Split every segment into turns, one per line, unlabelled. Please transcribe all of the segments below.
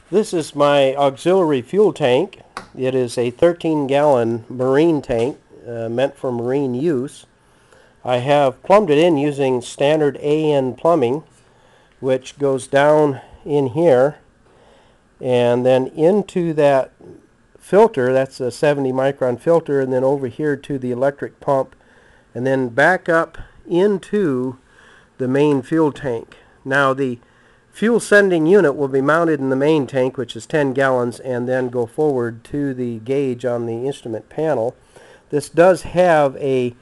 This is my auxiliary fuel tank. It is a 13-gallon marine tank meant for marine use. I have plumbed it in using standard AN plumbing, which goes down in here and then into that filter. That's a 70 micron filter, and then over here to the electric pump, and then back up into the main fuel tank. Now the fuel sending unit will be mounted in the main tank, which is 10 gallons, and then go forward to the gauge on the instrument panel. This does have a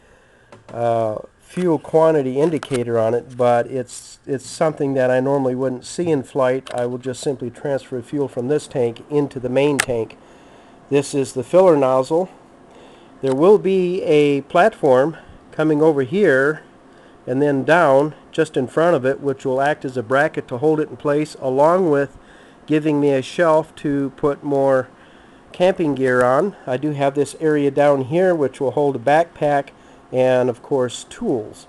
fuel quantity indicator on it, but it's something that I normally wouldn't see in flight. I will just simply transfer fuel from this tank into the main tank. This is the filler nozzle. There will be a platform coming over here and then down just in front of it, which will act as a bracket to hold it in place, along with giving me a shelf to put more camping gear on. I do have this area down here which will hold a backpack and of course tools.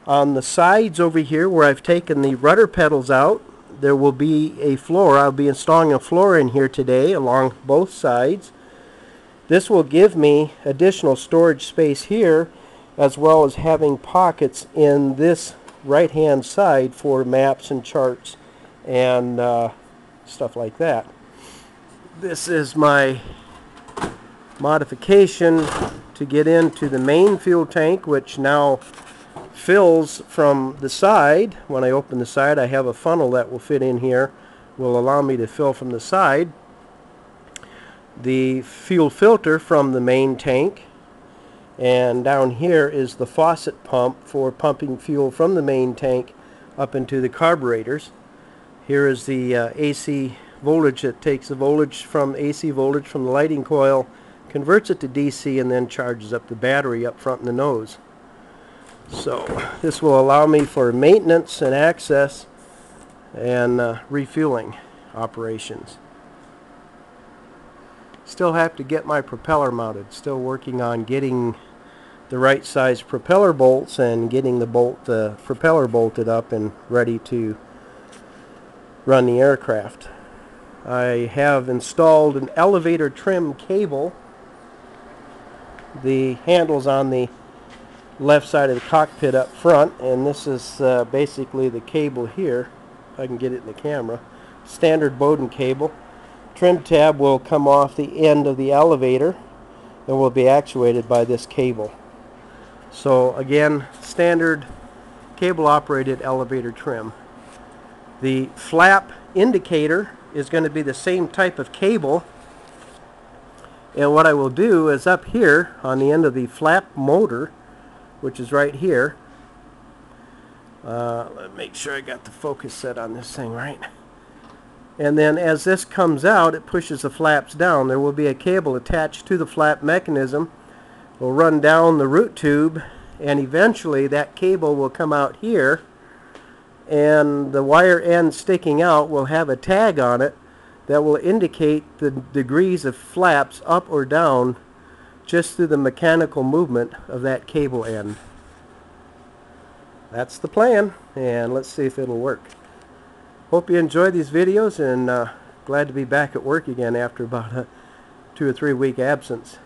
On the sides over here where I've taken the rudder pedals out, there will be a floor. I'll be installing a floor in here today along both sides. This will give me additional storage space here, as well as having pockets in this right hand side for maps and charts and stuff like that. This is my modification to get into the main fuel tank, which now fills from the side. When I open the side, I have a funnel that will fit in here, will allow me to fill from the side. The fuel filter from the main tank, and down here is the faucet pump for pumping fuel from the main tank up into the carburetors. Here is the AC voltage. It takes the voltage from AC voltage from the lighting coil, converts it to DC, and then charges up the battery up front in the nose. So this will allow me for maintenance and access and refueling operations. Still have to get my propeller mounted. Still working on getting the right size propeller bolts and getting the propeller bolted up and ready to run the aircraft. I have installed an elevator trim cable. The handle's on the left side of the cockpit up front, and this is basically the cable here, if I can get it in the camera. Standard Bowden cable. Trim tab will come off the end of the elevator and will be actuated by this cable. So again, standard cable operated elevator trim. The flap indicator is going to be the same type of cable, and what I will do is up here on the end of the flap motor, which is right here, let me make sure I got the focus set on this thing right. And then as this comes out, it pushes the flaps down. There will be a cable attached to the flap mechanism. Will run down the root tube, and eventually that cable will come out here, and the wire end sticking out will have a tag on it that will indicate the degrees of flaps up or down just through the mechanical movement of that cable end. That's the plan, and let's see if it'll work. Hope you enjoy these videos, and glad to be back at work again after about a 2 or 3 week absence.